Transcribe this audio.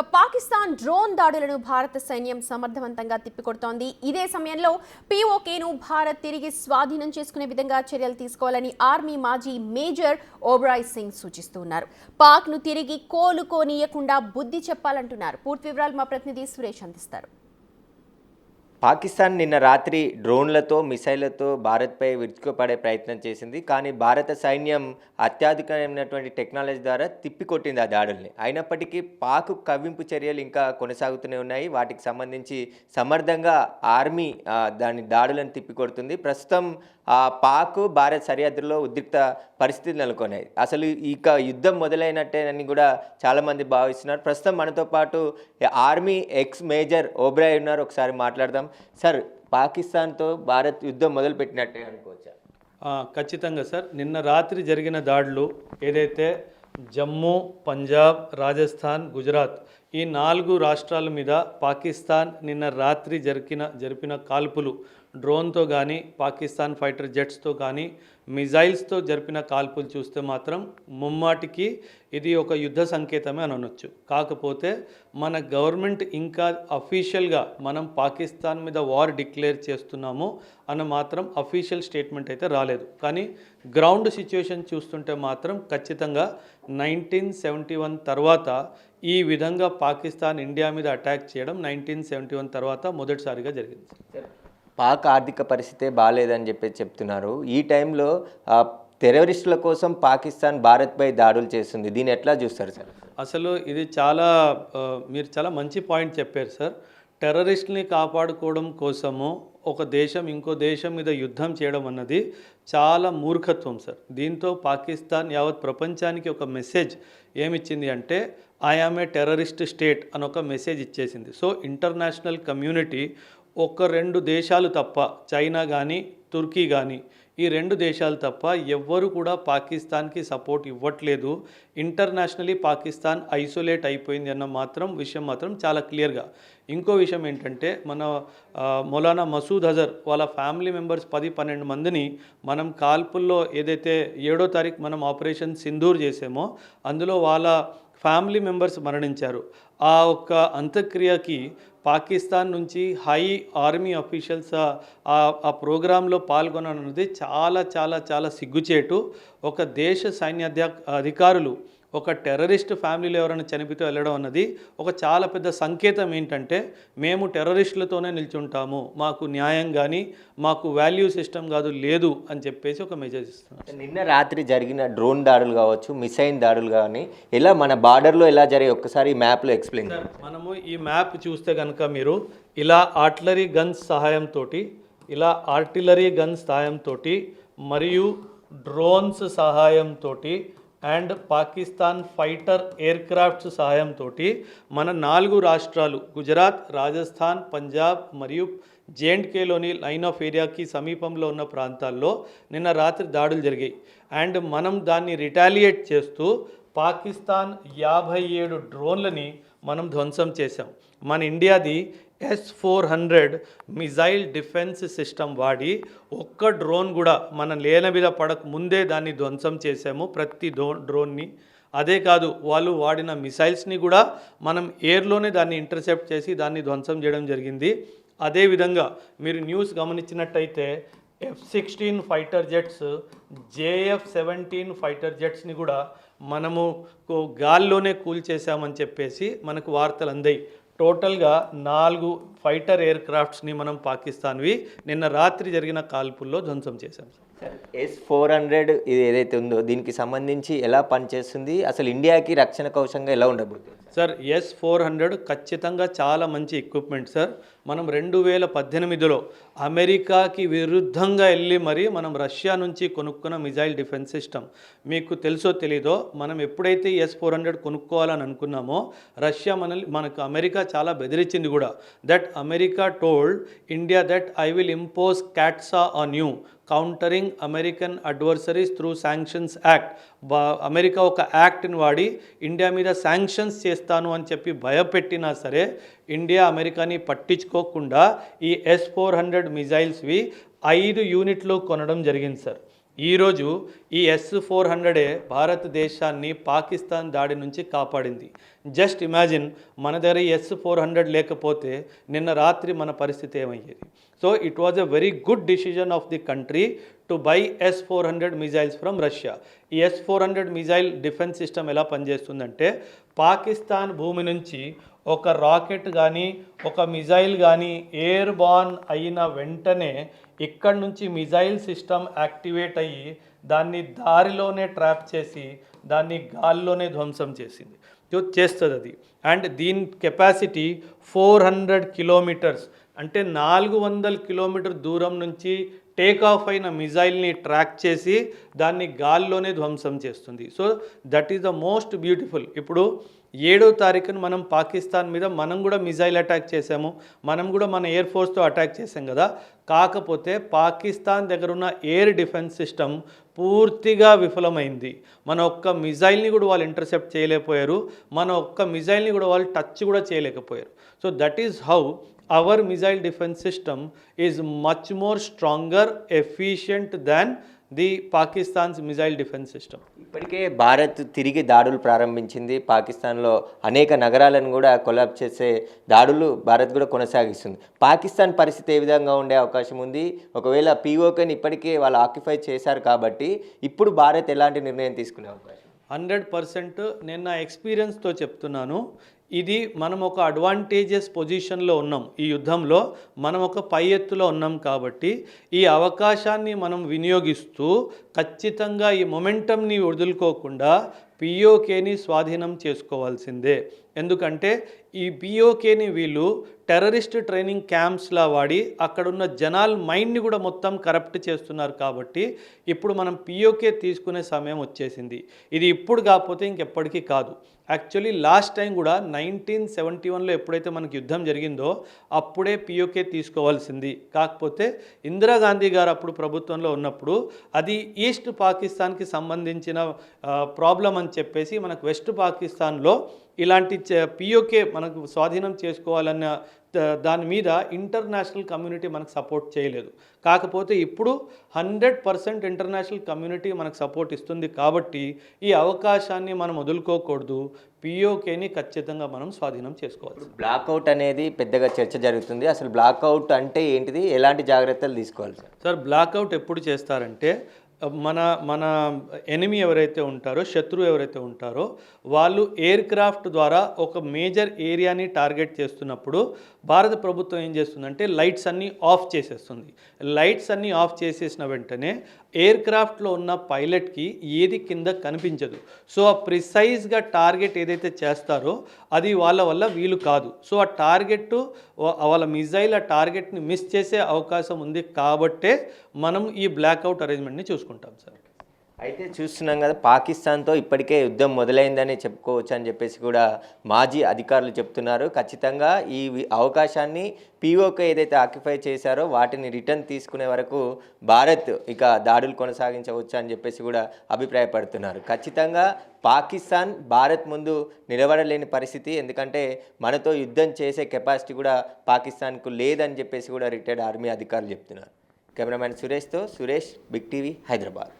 Pakistan drone దాడులను భారత సైన్యం సమర్థవంతంగా తిప్పికొడుతోంది. ఇదే సమయంలో పీఓకేను భారత్ తిరిగి స్వాధీనం చేసుకునే విధంగా చర్యలు తీసుకోవాలని ఆర్మీ మాజీ మేజర్ ఓబ్రాయ్ సింగ్ సూచిస్తున్నారు. పాక్ను తిరిగి కోలుకోనీయకుండా బుద్ధి చెప్పాలంటున్నారు. పూర్తి వివరాలు మా ప్రతినిధి సురేష్ అందిస్తారు. పాకిస్తాన్ నిన్న రాత్రి డ్రోన్లతో మిసైళ్లతో భారత్పై విరుచుకుపడే ప్రయత్నం చేసింది. కానీ భారత సైన్యం అత్యాధునికమైనటువంటి టెక్నాలజీ ద్వారా తిప్పికొట్టింది ఆ దాడుల్ని. అయినప్పటికీ పాక్ కవ్వింపు చర్యలు ఇంకా కొనసాగుతూనే ఉన్నాయి. వాటికి సంబంధించి సమర్థంగా ఆర్మీ దాని దాడులను తిప్పికొడుతుంది. ప్రస్తుతం పాక్ భారత్ సరిహద్దులో ఉద్రిక్త పరిస్థితులు నెలకొన్నాయి. అసలు ఇక యుద్ధం మొదలైనట్టేనని కూడా చాలామంది భావిస్తున్నారు. ప్రస్తుతం మనతో పాటు ఆర్మీ ఎక్స్ మేజర్ ఓబ్రాయ్ ఉన్నారు. ఒకసారి మాట్లాడదాం. సార్, పాకిస్తాన్తో భారత్ యుద్ధం మొదలుపెట్టినట్టే అనుకోవచ్చా? ఖచ్చితంగా సార్. నిన్న రాత్రి జరిగిన దాడులు ఏదైతే జమ్మూ, పంజాబ్, రాజస్థాన్, గుజరాత్ ఈ 4 రాష్ట్రాల మీద పాకిస్తాన్ నిన్న రాత్రి జరిపిన కాల్పులు, డ్రోన్తో కానీ పాకిస్తాన్ ఫైటర్ జెట్స్తో కానీ మిజైల్స్తో జరిపిన కాల్పులు చూస్తే మాత్రం ముమ్మాటికి ఇది ఒక యుద్ధ సంకేతమే అని అనొచ్చు. కాకపోతే మన గవర్నమెంట్ ఇంకా అఫీషియల్గా మనం పాకిస్తాన్ మీద వార్ డిక్లేర్ చేస్తున్నాము అన్న మాత్రం అఫీషియల్ స్టేట్మెంట్ అయితే రాలేదు. కానీ గ్రౌండ్ సిచ్యువేషన్ చూస్తుంటే మాత్రం ఖచ్చితంగా 1971 తర్వాత ఈ విధంగా పాకిస్తాన్ ఇండియా మీద అటాక్ చేయడం 1971 తర్వాత మొదటిసారిగా జరిగింది. పాక్ ఆర్థిక పరిస్థితే బాగాలేదని చెప్తున్నారు. ఈ టైంలో టెర్రరిస్టుల కోసం పాకిస్తాన్ భారత్పై దాడులు చేస్తుంది. దీన్ని ఎట్లా చూస్తారు సార్? అసలు ఇది మీరు చాలా మంచి పాయింట్ చెప్పారు సార్. టెర్రరిస్టుని కాపాడుకోవడం కోసము ఒక దేశం ఇంకో దేశం మీద యుద్ధం చేయడం అన్నది చాలా మూర్ఖత్వం సార్. దీంతో పాకిస్తాన్ యావత్ ప్రపంచానికి ఒక మెసేజ్ ఏమిచ్చింది అంటే I am a terrorist state అని ఒక మెసేజ్ ఇచ్చేసింది. సో ఇంటర్నేషనల్ కమ్యూనిటీ 1-2 దేశాలు తప్ప, చైనా కానీ తుర్కీ కానీ ఈ 2 దేశాలు తప్ప ఎవ్వరు కూడా పాకిస్తాన్కి సపోర్ట్ ఇవ్వట్లేదు. ఇంటర్నేషనలీ పాకిస్తాన్ ఐసోలేట్ అయిపోయింది అన్న విషయం మాత్రం చాలా క్లియర్గా. ఇంకో విషయం ఏంటంటే మన మౌలానా మసూద్ అజర్ వాళ్ళ ఫ్యామిలీ మెంబర్స్ 10-12 మందిని మనం కాల్పుల్లో ఏదైతే 7వ తారీఖు మనం ఆపరేషన్ సింధూర్ చేసామో అందులో వాళ్ళ ఫ్యామిలీ మెంబర్స్ మరణించారు. ఆ ఒక్క అంత్యక్రియకి పాకిస్తాన్ నుంచి హై ఆర్మీ అఫీషియల్స్ ఆ ప్రోగ్రాంలో పాల్గొననున్నది చాలా చాలా చాలా సిగ్గుచేటు. ఒక దేశ అధికారులు ఒక టెర్రరిస్ట్ ఫ్యామిలీలో ఎవరైనా చనిపోతే వెళ్ళడం అన్నది ఒక చాలా పెద్ద సంకేతం. ఏంటంటే మేము టెర్రరిస్టులతోనే నిల్చుంటాము, మాకు న్యాయం కానీ మాకు వాల్యూ సిస్టమ్ కాదు లేదు అని చెప్పేసి ఒక మెసేజ్ ఇస్తున్నారు. నిన్న రాత్రి జరిగిన డ్రోన్ దాడులు కావచ్చు, మిసైల్ దాడులు కానీ ఎలా మన బార్డర్లో ఎలా జరిగాయి ఒక్కసారి ఈ మ్యాప్లో ఎక్స్ప్లెయిన్. మనము ఈ మ్యాప్ చూస్తే కనుక మీరు ఇలా ఆర్టిలరీ గన్స్ సహాయంతో మరియు డ్రోన్స్ సహాయంతో అండ్ పాకిస్తాన్ ఫైటర్ ఎయిర్క్రాఫ్ట్స్ సహాయంతో మన 4 రాష్ట్రాలు గుజరాత్, రాజస్థాన్, పంజాబ్ మరియు జేఎండ్కేలోని లైన్ ఆఫ్ ఏరియాకి సమీపంలో ఉన్న ప్రాంతాల్లో నిన్న రాత్రి దాడులు జరిగాయి. అండ్ మనం దాన్ని రిటాలియేట్ చేస్తూ పాకిస్తాన్ 57 డ్రోన్లని మనం ధ్వంసం చేశాం. మన ఇండియాది S-400 మిజైల్ డిఫెన్స్ సిస్టమ్ వాడి ఒక్క డ్రోన్ కూడా మన నేల మీద పడక ముందే దాన్ని ధ్వంసం చేసాము, ప్రతి డ్రోన్ని. అదే కాదు, వాళ్ళు వాడిన మిసైల్స్ని కూడా మనం ఎయిర్లోనే దాన్ని ఇంటర్సెప్ట్ చేసి దాన్ని ధ్వంసం చేయడం జరిగింది. అదేవిధంగా మీరు న్యూస్ గమనించినట్టయితే F-16 fighter jets, JF-17 fighter జెట్స్ని కూడా మనము గాల్లోనే కూల్చేసామని చెప్పేసి మనకు వార్తలు అందాయి. టోటల్గా 4 ఫైటర్ ఎయిర్ క్రాఫ్ట్స్ని మనం పాకిస్తాన్వి నిన్న రాత్రి జరిగిన కాల్పుల్లో ధ్వంసం చేశాం. S-400 ఇది ఏదైతే ఉందో దీనికి సంబంధించి ఎలా పనిచేస్తుంది, అసలు ఇండియాకి రక్షణ కవచంగా ఎలా ఉండబోతుంది సార్? S-400 ఖచ్చితంగా చాలా మంచి ఎక్విప్మెంట్ సార్. మనం 2018లో అమెరికాకి విరుద్ధంగా వెళ్ళి మనం రష్యా నుంచి కొనుక్కున్న మిజైల్ డిఫెన్స్ సిస్టమ్. మీకు తెలుసో తెలీదో, మనం ఎప్పుడైతే S-400 కొనుక్కోవాలని అనుకున్నామో రష్యా మనకు అమెరికా చాలా బెదిరించింది కూడా. That America told India that I will impose CAATSA on you, countering American adversaries through sanctions act. America ఒక యాక్ట్ని వాడి ఇండియా మీద శాంక్షన్స్ చేస్తాను అని చెప్పి భయపెట్టినా సరే ఇండియా అమెరికాని పట్టించుకోకుండా ఈ S-400 మిజైల్స్వి 5 యూనిట్లు కొనడం జరిగింది సార్. ఈరోజు ఈ S-400 భారతదేశాన్ని పాకిస్తాన్ దాడి నుంచి కాపాడింది. జస్ట్ ఇమాజిన్ మన దగ్గర S-400 లేకపోతే నిన్న రాత్రి మన పరిస్థితి ఏమయ్యేది. So it was a very good decision of the country to buy S-400 missiles from Russia. ఈ S-400 మిజైల్ డిఫెన్స్ సిస్టమ్ ఎలా పనిచేస్తుందంటే పాకిస్తాన్ భూమి నుంచి ఒక రాకెట్ కానీ ఒక మిజైల్ కానీ ఎయిర్ బార్న్ అయిన వెంటనే ఇక్కడ నుంచి మిజైల్ సిస్టమ్ యాక్టివేట్ అయ్యి దాన్ని దారిలోనే ట్రాప్ చేసి దాన్ని గాల్లోనే ధ్వంసం చేస్తుంది అది. అండ్ దీని కెపాసిటీ 400 కిలోమీటర్స్, అంటే 400 కిలోమీటర్ దూరం నుంచి టేక్ ఆఫ్ అయిన మిజైల్ని ట్రాక్ చేసి దాన్ని గాల్లోనే ధ్వంసం చేస్తుంది. So that is the most beautiful. ఇప్పుడు 7వ తారీఖున మనం పాకిస్తాన్ మీద మనం కూడా మిజైల్ అటాక్ చేసాము, మనం కూడా మన ఎయిర్ ఫోర్స్తో అటాక్ చేసాం కదా. కాకపోతే పాకిస్తాన్ దగ్గర ఉన్న ఎయిర్ డిఫెన్స్ సిస్టమ్ పూర్తిగా విఫలమైంది. మన ఒక్క మిజైల్ని కూడా వాళ్ళు ఇంటర్సెప్ట్ చేయలేకపోయారు, మన ఒక్క మిజైల్ని కూడా వాళ్ళు టచ్ కూడా చేయలేకపోయారు. So that is how our missile defense system is much more stronger, efficient than the Pakistan's missile defense system. ఇప్పటికే భారత్ తిరిగి దాడులు ప్రారంభించింది. పాకిస్తాన్లో అనేక నగరాలను కూడా కొలాబ్ చేసే దాడులు భారత్ కూడా కొనసాగిస్తుంది. పాకిస్తాన్ పరిస్థితి ఏ విధంగా ఉండే అవకాశం ఉంది? ఒకవేళ POKని ఇప్పటికే వాళ్ళు ఆక్యుపై చేశారు కాబట్టి ఇప్పుడు భారత్ ఎలాంటి నిర్ణయం తీసుకునే అవకాశం? 100% నేను నా ఎక్స్పీరియన్స్తో చెప్తున్నాను. ఇది మనం ఒక అడ్వాంటేజెస్ పొజిషన్లో ఉన్నాం, ఈ యుద్ధంలో మనం ఒక పై ఎత్తులో ఉన్నాం కాబట్టి ఈ అవకాశాన్ని మనం వినియోగిస్తూ ఖచ్చితంగా ఈ మొమెంటంని వదులుకోకుండా POKని స్వాధీనం చేసుకోవాల్సిందే. ఎందుకంటే ఈ POKని వీళ్ళు టెర్రరిస్ట్ ట్రైనింగ్ క్యాంప్స్లా వాడి అక్కడున్న జనాల మైండ్ని కూడా మొత్తం కరప్ట్ చేస్తున్నారు. కాబట్టి ఇప్పుడు మనం POK తీసుకునే సమయం వచ్చేసింది. ఇది ఇప్పుడు కాకపోతే ఇంకెప్పటికీ కాదు. యాక్చువల్లీ లాస్ట్ టైం కూడా 1971లో ఎప్పుడైతే మనకి యుద్ధం జరిగిందో అప్పుడే POK తీసుకోవాల్సింది. కాకపోతే ఇందిరాగాంధీ గారు అప్పుడు ప్రభుత్వంలో ఉన్నప్పుడు అది ఈస్ట్ పాకిస్తాన్కి సంబంధించిన ప్రాబ్లం అని చెప్పేసి మనకు వెస్ట్ పాకిస్తాన్లో ఇలాంటి POK మనకు స్వాధీనం చేసుకోవాలన్న దాని మీద ఇంటర్నేషనల్ కమ్యూనిటీ మనకు సపోర్ట్ చేయలేదు. కాకపోతే ఇప్పుడు 100% ఇంటర్నేషనల్ కమ్యూనిటీ మనకు సపోర్ట్ ఇస్తుంది. కాబట్టి ఈ అవకాశాన్ని మనం వదులుకోకూడదు. POKని ఖచ్చితంగా మనం స్వాధీనం చేసుకోవాలి. బ్లాక్అవుట్ అనేది పెద్దగా చర్చ జరుగుతుంది. అసలు బ్లాక్అవుట్ అంటే ఏంటిది, ఎలాంటి జాగ్రత్తలు తీసుకోవాలి సార్? బ్లాక్అవుట్ ఎప్పుడు చేస్తారంటే మన ఎనిమీ ఎవరైతే ఉంటారో, శత్రువు ఎవరైతే ఉంటారో వాళ్ళు ఎయిర్ క్రాఫ్ట్ ద్వారా ఒక మేజర్ ఏరియాని టార్గెట్ చేస్తున్నప్పుడు భారత ప్రభుత్వం ఏం చేస్తుందంటే లైట్స్ అన్నీ ఆఫ్ చేసేస్తుంది. లైట్స్ అన్నీ ఆఫ్ చేసేసిన వెంటనే ఎయిర్ క్రాఫ్ట్లో ఉన్న పైలట్కి ఏది కింద కనిపించదు. సో ఆ ప్రిసైజ్గా టార్గెట్ ఏదైతే చేస్తారో అది వాళ్ళ వల్ల వీలు కాదు. సో ఆ టార్గెట్ వాళ్ళ మిజైల్ ఆ టార్గెట్ని మిస్ చేసే అవకాశం ఉంది. కాబట్టే మనం ఈ బ్లాక్అవుట్ అరేంజ్మెంట్ని చూసుకుంటాం సార్. అయితే చూస్తున్నాం కదా, పాకిస్తాన్తో ఇప్పటికే యుద్ధం మొదలైందని చెప్పుకోవచ్చు అని చెప్పేసి కూడా మాజీ అధికారులు చెప్తున్నారు. ఖచ్చితంగా ఈ అవకాశాన్ని POK ఏదైతే ఆక్యుపై చేశారో వాటిని రిటర్న్ తీసుకునే వరకు భారత్ ఇక దాడులు కొనసాగించవచ్చు అని చెప్పేసి కూడా అభిప్రాయపడుతున్నారు. ఖచ్చితంగా పాకిస్తాన్ భారత్ ముందు నిలబడలేని పరిస్థితి, ఎందుకంటే మనతో యుద్ధం చేసే కెపాసిటీ కూడా పాకిస్తాన్కు లేదని చెప్పేసి కూడా రిటైర్డ్ ఆర్మీ అధికారులు చెప్తున్నారు. కెమెరామ్యాన్ సురేష్తో సురేష్, బిగ్ టీవీ, హైదరాబాద్.